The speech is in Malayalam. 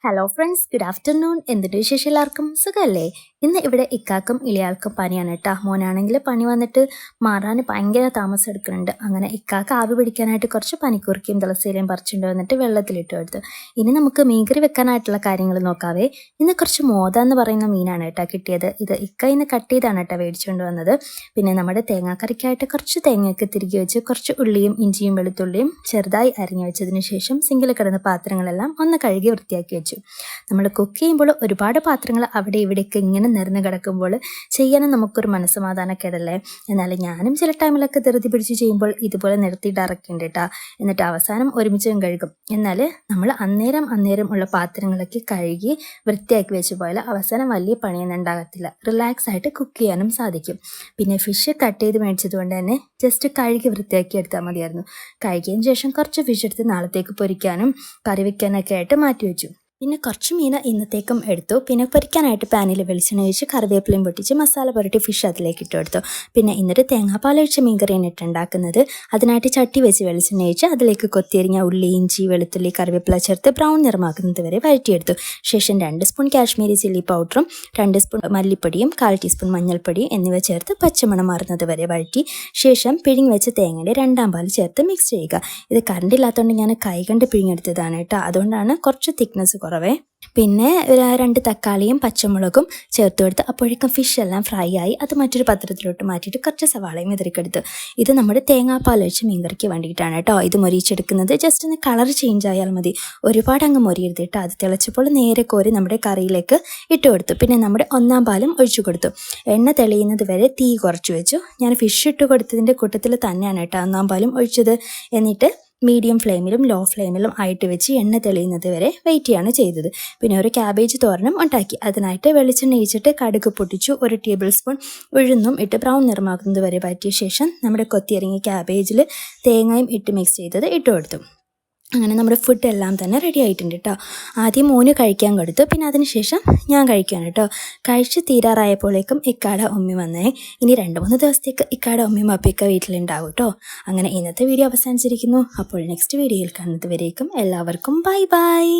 Hello friends, good afternoon. എന്തിൻ്റെ വിശേഷം? എല്ലാവർക്കും സുഖമല്ലേ? ഇന്ന് ഇവിടെ ഇക്കാക്കും ഇളയാൾക്കും പനിയാണ് കേട്ടോ. മോനാണെങ്കിൽ പനി വന്നിട്ട് മാറാൻ ഭയങ്കര താമസം എടുക്കുന്നുണ്ട്. അങ്ങനെ ഇക്കാക്ക് ആവി പിടിക്കാനായിട്ട് കുറച്ച് പനിക്കൂർക്കയും തുളസിയിലയും പറിച്ചുകൊണ്ട് വന്നിട്ട് വെള്ളത്തിലിട്ട് എടുത്തു. ഇനി നമുക്ക് മീൻകറി വെക്കാനായിട്ടുള്ള കാര്യങ്ങൾ നോക്കാവേ. ഇന്ന് കുറച്ച് മോത എന്ന് പറയുന്ന മീനാണ് കേട്ടോ കിട്ടിയത്. ഇത് ഇക്ക ഇന്ന് കട്ട് ചെയ്താണ് കേട്ടോ മേടിച്ചുകൊണ്ട് വന്നത്. പിന്നെ നമ്മുടെ തേങ്ങാക്കറിക്കായിട്ട് കുറച്ച് തേങ്ങയൊക്കെ തിരികെ വെച്ച് കുറച്ച് ഉള്ളിയും ഇഞ്ചിയും വെളുത്തുള്ളിയും ചെറുതായി അരിഞ്ഞു വെച്ചതിന് ശേഷം സിങ്കിൽ കിടന്ന പാത്രങ്ങളെല്ലാം ഒന്ന് കഴുകി വൃത്തിയാക്കി വെച്ചു. നമ്മൾ കുക്ക് ചെയ്യുമ്പോൾ ഒരുപാട് പാത്രങ്ങൾ അവിടെ ഇവിടെയൊക്കെ ഇങ്ങനെ നിറഞ്ഞു കിടക്കുമ്പോൾ ചെയ്യാനും നമുക്കൊരു മനസ്സമാധാനക്കേടല്ലേ. എന്നാൽ ഞാനും ചില ടൈമിലൊക്കെ ധൃതി പിടിച്ച് ചെയ്യുമ്പോൾ ഇതുപോലെ നിർത്തിയിട്ട് ഇറക്കിണ്ട് കേട്ടോ. എന്നിട്ട് അവസാനം ഒരുമിച്ചും കഴുകും. എന്നാൽ നമ്മൾ അന്നേരം ഉള്ള പാത്രങ്ങളൊക്കെ കഴുകി വൃത്തിയാക്കി വെച്ച് പോയാൽ അവസാനം വലിയ പണിയൊന്നും ഉണ്ടാകത്തില്ല. റിലാക്സ് ആയിട്ട് കുക്ക് ചെയ്യാനും സാധിക്കും. പിന്നെ ഫിഷ് കട്ട് ചെയ്ത് മേടിച്ചത് കൊണ്ട് തന്നെ ജസ്റ്റ് കഴുകി വൃത്തിയാക്കി എടുത്താൽ മതിയായിരുന്നു. കഴുകിയതിന് ശേഷം കുറച്ച് ഫിഷ് എടുത്ത് നാളത്തേക്ക് പൊരിക്കാനും കറി വയ്ക്കാനൊക്കെ ആയിട്ട് മാറ്റി വെച്ചു. പിന്നെ കുറച്ച് മീൻ ഇന്നത്തേക്കും എടുത്തു. പിന്നെ പൊരിക്കാനായിട്ട് പാനിൽ വെളിച്ചെണ്ണ ഒഴിച്ച് കറിവേപ്പിലയും പൊട്ടിച്ച് മസാല പുരട്ടി ഫിഷ് അതിലേക്ക് ഇട്ട് എടുത്തു. പിന്നെ എന്നിട്ട് തേങ്ങാപ്പാലൊഴിച്ച് മീൻ കറിയാണ് ഉണ്ടാക്കുന്നത്. അതിനായിട്ട് ചട്ടി വെച്ച് വെളിച്ചെണ്ണ ഒഴിച്ച് അതിലേക്ക് കൊത്തിയരിഞ്ഞ ഉള്ളി, ഇഞ്ചി, വെളുത്തുള്ളി, കറിവേപ്പില ചേർത്ത് ബ്രൗൺ നിറമാക്കുന്നത് വരെ വഴറ്റിയെടുത്തു. ശേഷം 2 സ്പൂൺ കാശ്മീരി ചില്ലി പൗഡറും 2 സ്പൂൺ മല്ലിപ്പൊടിയും 1/4 ടീസ്പൂൺ മഞ്ഞൾപ്പൊടിയും എന്നിവ ചേർത്ത് പച്ചമണം മാറുന്നത് വരെ വഴറ്റി ശേഷം പിഴിഞ്ഞ് വെച്ച തേങ്ങയുടെ 2ാം പാൽ ചേർത്ത് മിക്സ് ചെയ്യുക. ഇത് കറണ്ട് ഇല്ലാത്തതുകൊണ്ട് ഞാൻ കൈകണ്ട് പിഴിഞ്ഞെടുത്തതാണ് കേട്ടോ. അതുകൊണ്ടാണ് കുറച്ച് തിക്നെസ് കുറവേ. പിന്നെ 2 തക്കാളിയും പച്ചമുളകും ചേർത്ത് കൊടുത്ത് അപ്പോഴേക്കും ഫിഷ് എല്ലാം ഫ്രൈ ആയി. അത് മറ്റൊരു പാത്രത്തിലോട്ട് മാറ്റിയിട്ട് കുറച്ച് സവാളയും വിതറിക്കെടുത്തു. ഇത് നമ്മുടെ തേങ്ങാപ്പാൽ ഒഴിച്ച് മീൻകറിക്ക് വേണ്ടിയിട്ടാണ് കേട്ടോ. ഇത് മൊരിച്ചെടുക്കുന്നത് ജസ്റ്റ് ഒന്ന് കളർ ചേഞ്ച് ആയാൽ മതി. ഒരുപാട് അങ്ങ് മൊരിയരുത് കേട്ടോ. അത് തിളച്ചപ്പോൾ നേരെ കോരി നമ്മുടെ കറിയിലേക്ക് ഇട്ട് കൊടുത്തു. പിന്നെ നമ്മുടെ 1ാം പാലും ഒഴിച്ചു കൊടുത്തു. എണ്ണ തെളിയുന്നത് വരെ തീ കുറച്ച് വെച്ചു. ഞാൻ ഫിഷ് ഇട്ട് കൊടുത്തതിൻ്റെ കൂട്ടത്തിൽ തന്നെയാണ് കേട്ടോ 1ാം പാലും ഒഴിച്ചത്. എന്നിട്ട് മീഡിയം ഫ്ലെയിമിലും ലോ ഫ്ലെയിമിലും ആയിട്ട് വെച്ച് എണ്ണ തെളിയുന്നത് വരെ വെയിറ്റ് ചെയ്യാണ് ചെയ്തത്. പിന്നെ ഒരു ക്യാബേജ് തോരനും ഉണ്ടാക്കി. അതിനായിട്ട് വെളിച്ചെണ്ണ ഒഴിച്ചിട്ട് കടുക് പൊട്ടിച്ചു. 1 ടേബിൾ സ്പൂൺ ഉഴുന്നും ഇട്ട് ബ്രൗൺ നിറമാക്കുന്നത് വരെ വഴറ്റിയ ശേഷം നമ്മുടെ കൊത്തിയിറങ്ങിയ ക്യാബേജിൽ തേങ്ങയും ഇട്ട് മിക്സ് ചെയ്തത് ഇട്ട് കൊടുത്തു. അങ്ങനെ നമ്മുടെ ഫുഡ് എല്ലാം തന്നെ റെഡി ആയിട്ടുണ്ട് കേട്ടോ. ആദ്യം മോന് കഴിക്കാൻ കൊടുത്തു. പിന്നെ അതിനുശേഷം ഞാൻ കഴിക്കുകയാണ് കേട്ടോ. കഴിച്ച് തീരാറായപ്പോഴേക്കും ഇക്കാടെ ഉമ്മി വന്നേ. ഇനി 2-3 ദിവസത്തേക്ക് ഇക്കാടെ ഉമ്മയും അപ്പയൊക്കെ വീട്ടിലുണ്ടാവും കേട്ടോ. അങ്ങനെ ഇന്നത്തെ വീഡിയോ അവസാനിച്ചിരിക്കുന്നു. അപ്പോൾ നെക്സ്റ്റ് വീഡിയോയിൽ കാണുന്നത് വരേക്കും എല്ലാവർക്കും ബൈ ബൈ.